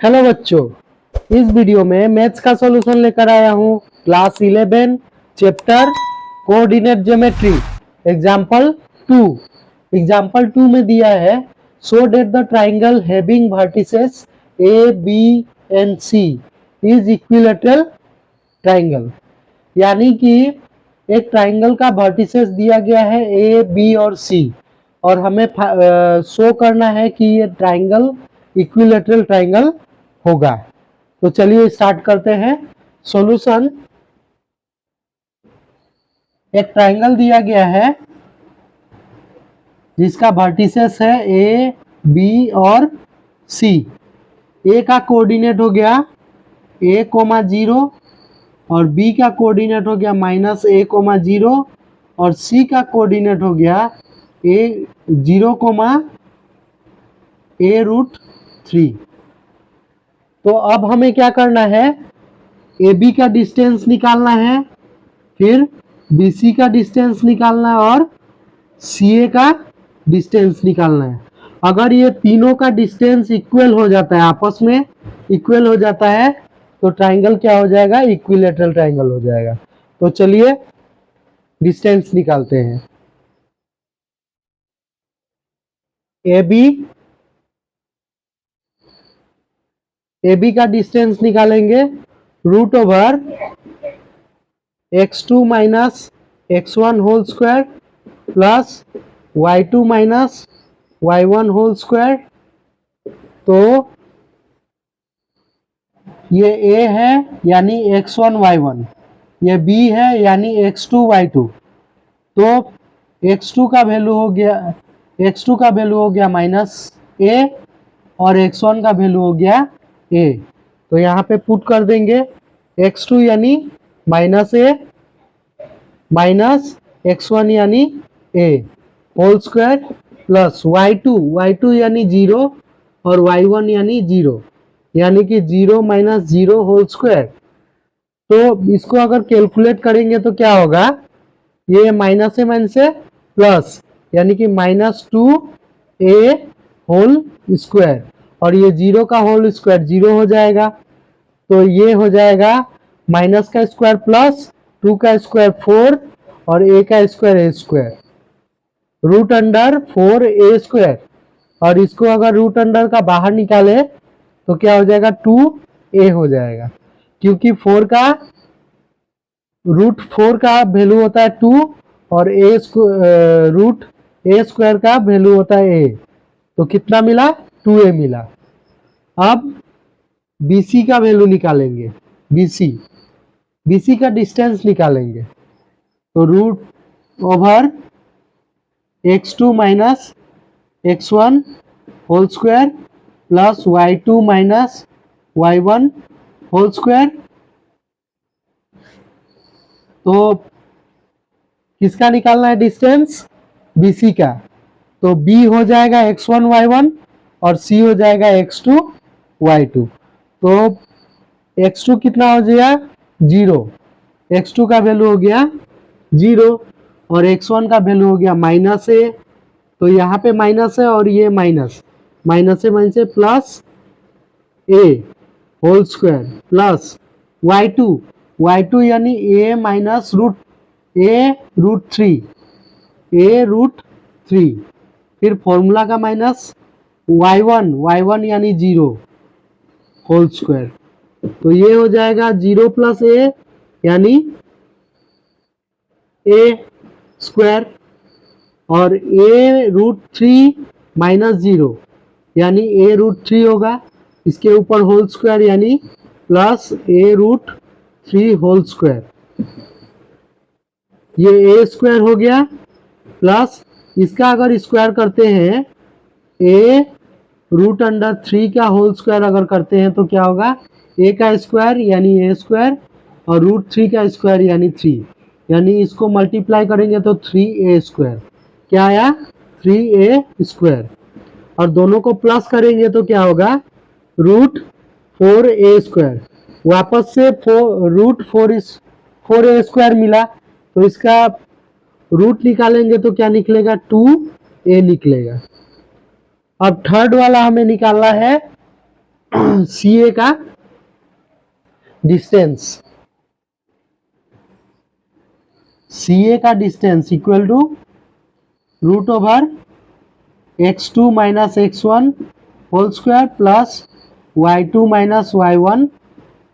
Hello बच्चों, इस video में मैथ्स का सॉल्यूशन लेकर आया हूँ। Class 11 chapter coordinate geometry example 2। Example 2 में दिया है show that the triangle having vertices A B and C is equilateral triangle. यानी कि एक ट्राइंगल का वर्टिसेस दिया गया है ए बी और सी, और हमें शो करना है कि ये ट्राइंगल इक्विलैटरल ट्राइंगल होगा। तो चलिए स्टार्ट करते हैं। सॉल्यूशन, एक ट्राइंगल दिया गया है जिसका वर्टिसेस है ए बी और सी। ए का कोऑर्डिनेट हो गया ए कोमा 0 और बी का कोऑर्डिनेट हो गया माइनस ए कोमा 0 और सी का कोऑर्डिनेट हो गया ए 0 कोमा ए रूट 3। तो अब हमें क्या करना है, ए बी का डिस्टेंस निकालना है, फिर बी सी का डिस्टेंस निकालना है और सी ए का डिस्टेंस निकालना है। अगर ये तीनों का डिस्टेंस इक्वल हो जाता है, आपस में इक्वल हो जाता है, तो ट्राइंगल क्या हो जाएगा, इक्विलैटरल ट्राइंगल हो जाएगा। तो चलिए डिस्टेंस निकालते हैं। ए बी का डिस्टेंस निकालेंगे root over x2 minus x1 whole square plus y2 minus y1 whole square. तो ये a है यानी x1 y1, ये b है यानी x2 y2। तो x2 का वैल्यू हो गया माइनस a और x1 का वैल्यू हो गया a। तो यहाँ पे पुट कर देंगे x2 यानी माइनस a माइनस x1 यानी a whole square plus y2 यानी 0 और y1 यानी 0, यानी कि 0 माइनस 0 होल स्क्वायर। तो इसको अगर कैलकुलेट करेंगे तो क्या होगा, ये माइनस से प्लस यानी कि -2a होल स्क्वायर और ये 0 का होल स्क्वायर 0 हो जाएगा। तो ये हो जाएगा माइनस का स्क्वायर प्लस 2 का स्क्वायर 4 और a का square a square root under 4a square. और इसको अगर रूट अंडर का बाहर निकाले तो क्या हो जाएगा, 2a हो जाएगा, क्योंकि रूट 4 का वैल्यू होता है 2 और रूट a स्क्वायर का वैल्यू होता है a। तो कितना मिला, 2a मिला। अब BC का वैल्यू निकालेंगे, BC का डिस्टेंस निकालेंगे। तो root over x2 minus x1 whole square plus y2 minus y1 whole square. तो किसका निकालना है डिस्टेंस, BC का। तो B हो जाएगा x1 y1 और C हो जाएगा x2 y2। तो x2 कितना हो गया, 0, x2 का वैल्यू हो गया 0 और x1 का वैल्यू हो गया माइनस a। तो यहाँ पे माइनस है और ये माइनस से plus a whole square plus y2 यानी a माइनस रूट 3, फिर फॉर्मूला का माइनस y1 यानी 0 होल स्क्वायर। तो ये हो जाएगा 0 प्लस a यानी a स्क्वायर और a रूट 3 माइनस 0 यानी a रूट 3 होगा, इसके ऊपर होल स्क्वायर यानी plus a root 3 whole square. ये a स्क्वायर हो गया प्लस इसका अगर स्क्वायर करते हैं a रूट अंडर 3 का होल स्क्वायर अगर करते हैं तो क्या होगा, a का स्क्वायर यानी a स्क्वायर और रूट 3 का स्क्वायर यानी 3, यानी इसको मल्टीप्लाई करेंगे तो 3a स्क्वायर। क्या आया, 3a स्क्वायर। और दोनों को प्लस करेंगे तो क्या होगा, रूट 4a स्क्वायर। वापस से रूट 4a स्क्वायर मिला, तो इसका रूट निकालेंगे तो क्या निकलेगा, 2a निकलेगा। अब थर्ड वाला हमें निकालना है सी ए का डिस्टेंस, सी ए का distance equal to root over x2 minus x1 whole square plus y2 minus y1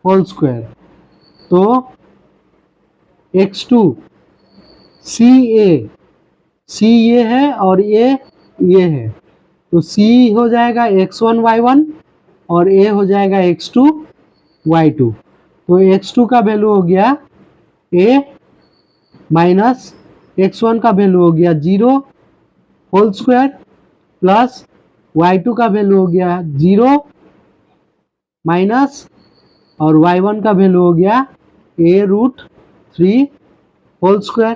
whole square. तो x2 सी ये है और ये है, तो c हो जाएगा x1 y1 और a हो जाएगा x2 y2। तो x2 का वैल्यू हो गया a माइनस x1 का वैल्यू हो गया 0 होल स्क्वायर प्लस y2 का वैल्यू हो गया 0 माइनस और y1 का वैल्यू हो गया a√3 होल स्क्वायर।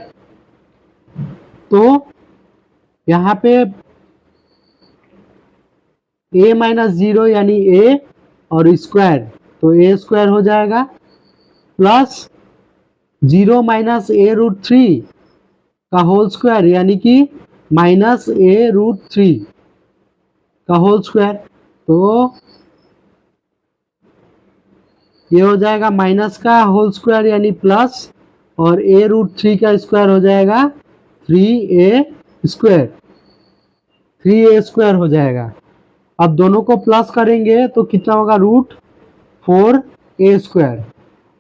तो यहाँ पे a माइनस 0 यानी a और स्क्वायर, तो a स्क्वायर हो जाएगा प्लस 0 माइनस a√3 का होल स्क्वायर यानी कि माइनस a√3 का होल स्क्वायर। तो ये हो जाएगा माइनस का होल स्क्वायर यानी प्लस, और a√3 का स्क्वायर हो जाएगा 3a स्क्वायर, 3a स्क्वायर हो जाएगा। अब दोनों को प्लस करेंगे तो कितना होगा √4a स्क्वायर।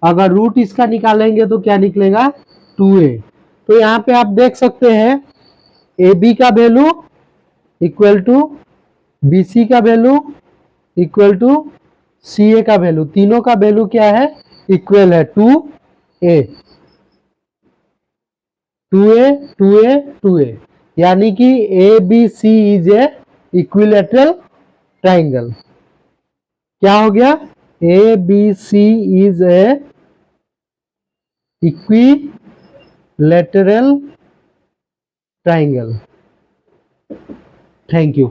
अगर रूट इसका निकालेंगे तो क्या निकलेगा 2a। तो यहाँ पे आप देख सकते हैं ए बी का value equal to B C का value equal to C A का वैल्यू, तीनों का वैल्यू क्या है इक्वल है 2a 2a 2a 2a, यानी कि A B C is a equilateral triangle. क्या हो गया A B C is a equilateral triangle. Thank you.